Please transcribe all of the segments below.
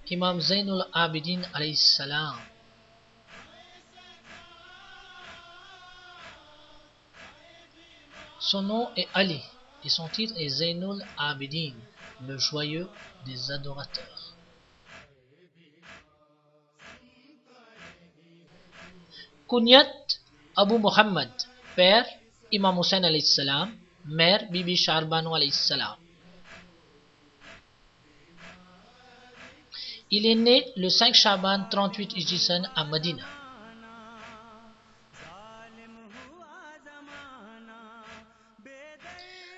Imam Zainul Abidin alayhi salam. Son nom est Ali et son titre est Zainul Abidin, le joyeux des adorateurs. Kunyat Abu Muhammad, père Imam Hussein alayhi salam, mère Bibi Sharbanu alayhi salam. Il est né le 5 Shaban 38 Hijri à Medina.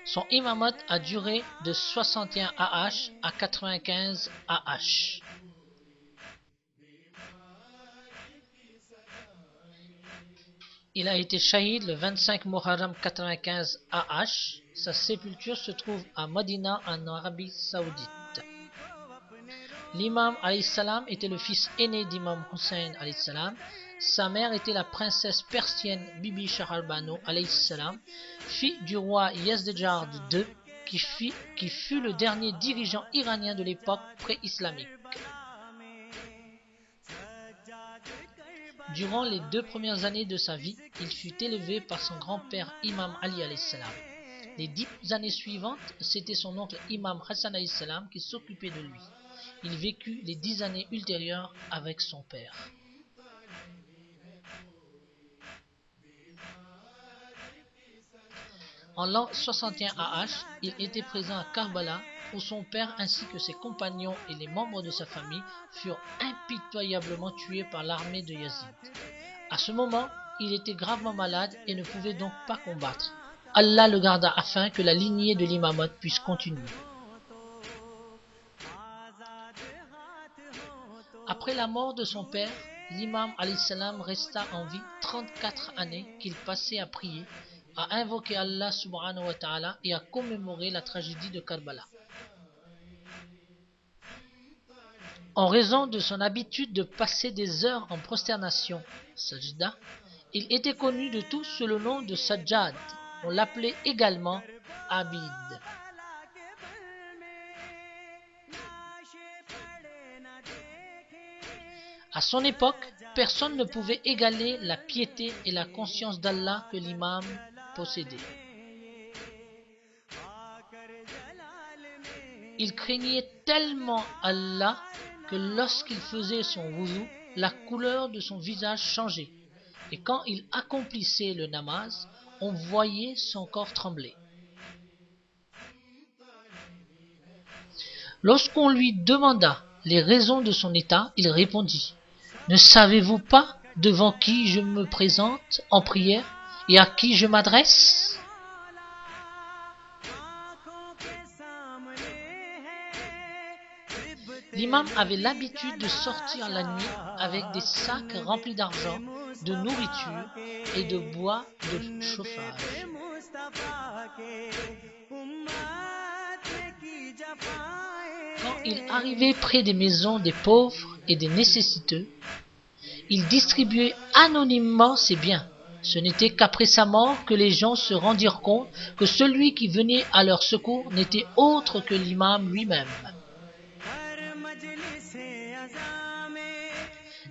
Son imamat a duré de 61 AH à 95 AH. Il a été shahid le 25 Muharram 95 AH. Sa sépulture se trouve à Medina en Arabie Saoudite. L'imam alayhi salam était le fils aîné d'Imam Hussein alayhi salam. Sa mère était la princesse persienne Bibi Shaharbano alayhi salam, fille du roi Yezdejard II, qui fut le dernier dirigeant iranien de l'époque pré-islamique. Durant les 2 premières années de sa vie, il fut élevé par son grand-père Imam Ali alayhi salam. Les 10 années suivantes, c'était son oncle Imam Hassan alayhi salam qui s'occupait de lui. Il vécut les 10 années ultérieures avec son père. En l'an 61 AH, il était présent à Karbala, où son père ainsi que ses compagnons et les membres de sa famille furent impitoyablement tués par l'armée de Yazid. À ce moment, il était gravement malade et ne pouvait donc pas combattre. Allah le garda afin que la lignée de l'imamat puisse continuer. Après la mort de son père, l'imam alayhi salam resta en vie 34 années qu'il passait à prier, à invoquer Allah subhanahu wa ta'ala et à commémorer la tragédie de Karbala. En raison de son habitude de passer des heures en prosternation, sajda, il était connu de tous sous le nom de Sajjad. On l'appelait également Abid. À son époque, personne ne pouvait égaler la piété et la conscience d'Allah que l'imam possédait. Il craignait tellement Allah que lorsqu'il faisait son wudu, la couleur de son visage changeait, et quand il accomplissait le namaz, on voyait son corps trembler. Lorsqu'on lui demanda les raisons de son état, il répondit: « Ne savez-vous pas devant qui je me présente en prière et à qui je m'adresse ? » L'imam avait l'habitude de sortir la nuit avec des sacs remplis d'argent, de nourriture et de bois de chauffage. Quand il arrivait près des maisons des pauvres et des nécessiteux, il distribuait anonymement ses biens. Ce n'était qu'après sa mort que les gens se rendirent compte que celui qui venait à leur secours n'était autre que l'imam lui-même.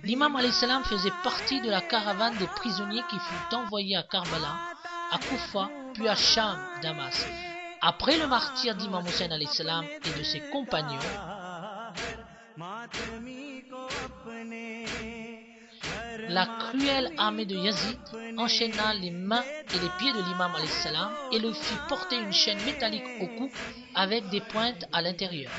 L'imam alayhi salam faisait partie de la caravane des prisonniers qui fut envoyée à Karbala, à Koufa, puis à Sham, Damas. Après le martyre d'Imam Hussein alayhi salam et de ses compagnons, la cruelle armée de Yazid enchaîna les mains et les pieds de l'imam alayhi salam et le fit porter une chaîne métallique au cou avec des pointes à l'intérieur.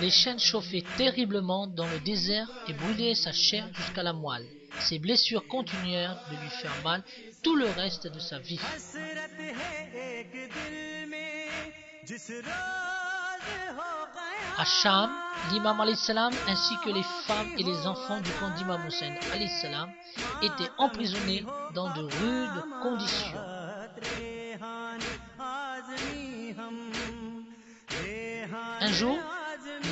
Les chaînes chauffaient terriblement dans le désert et brûlaient sa chair jusqu'à la moelle. Ces blessures continuèrent de lui faire mal tout le reste de sa vie. À Sham, l'imam alayhi salam ainsi que les femmes et les enfants du camp d'Imam Hussein alayhi salam étaient emprisonnés dans de rudes conditions. Un jour,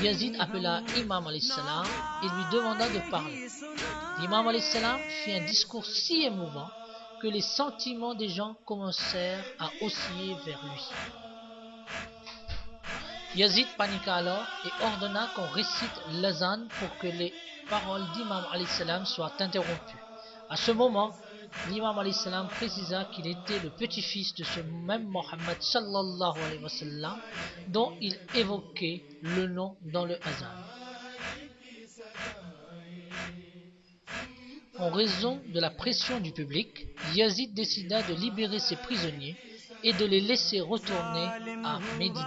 Yazid appela Imam alayhi salam et lui demanda de parler. L'imam alayhi salam fit un discours si émouvant que les sentiments des gens commencèrent à osciller vers lui. Yazid paniqua alors et ordonna qu'on récite l'azan pour que les paroles d'Imam alayhi salam soient interrompues. À ce moment, l'Imam alayhi salam précisa qu'il était le petit-fils de ce même Mohammed sallallahu alayhi wa sallam dont il évoquait le nom dans le azan. En raison de la pression du public, Yazid décida de libérer ses prisonniers et de les laisser retourner à Médine.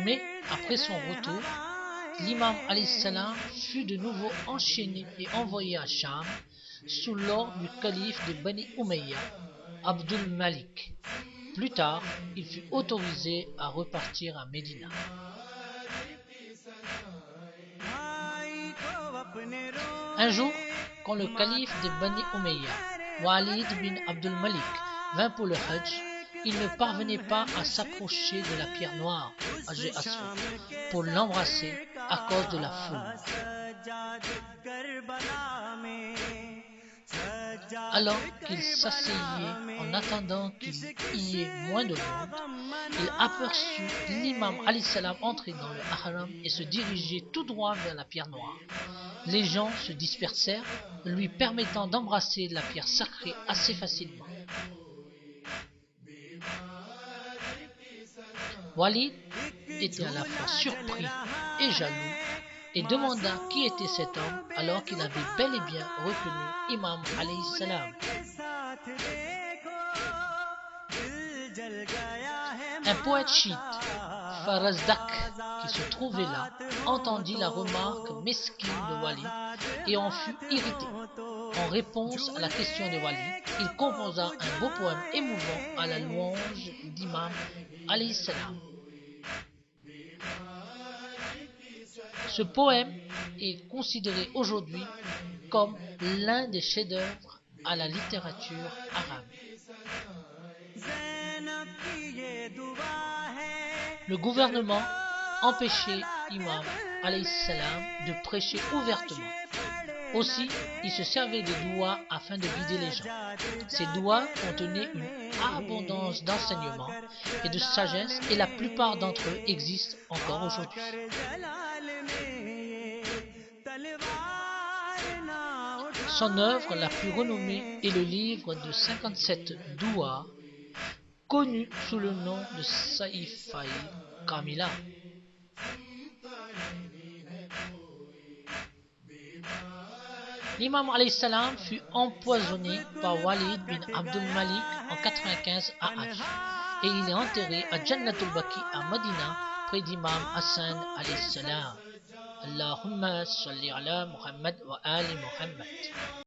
Mais après son retour, l'imam alayhi salam fut de nouveau enchaîné et envoyé à Cham sous l'ordre du calife de Bani Umayya, Abdul Malik. Plus tard, il fut autorisé à repartir à Médina. Un jour, quand le calife de Bani Umayya, Walid bin Abdul Malik, vint pour le Hajj, il ne parvenait pas à s'approcher de la pierre noire, Hajar Aswad, pour l'embrasser à cause de la foule. Alors qu'il s'asseyait en attendant qu'il y ait moins de monde, il aperçut l'imam alayhi salam entrer dans le haram et se diriger tout droit vers la pierre noire. Les gens se dispersèrent, lui permettant d'embrasser la pierre sacrée assez facilement. Walid était à la fois surpris et jaloux et demanda qui était cet homme alors qu'il avait bel et bien reconnu Imam alayhi salam. Un poète chiite, Farazdak, qui se trouvait là, entendit la remarque mesquine de Walid et en fut irrité. En réponse à la question de Walid, il composa un beau poème émouvant à la louange d'Imam alayhi salam. Ce poème est considéré aujourd'hui comme l'un des chefs-d'œuvre à la littérature arabe. Le gouvernement empêchait Imam alayhi salam de prêcher ouvertement. Aussi, il se servait des douas afin de guider les gens. Ces douas contenaient une abondance d'enseignements et de sagesse et la plupart d'entre eux existent encore aujourd'hui. Son œuvre la plus renommée est le livre de 57 douas, connu sous le nom de Saïfaï Kamila. L'imam alayhi salam fut empoisonné par Walid bin Abdul Malik en 95 à Hajj et il est enterré à Jannatul Baqi à Medina près d'Imam Hassan alayhi salam. Allahumma salli ala Muhammad wa ali Muhammad.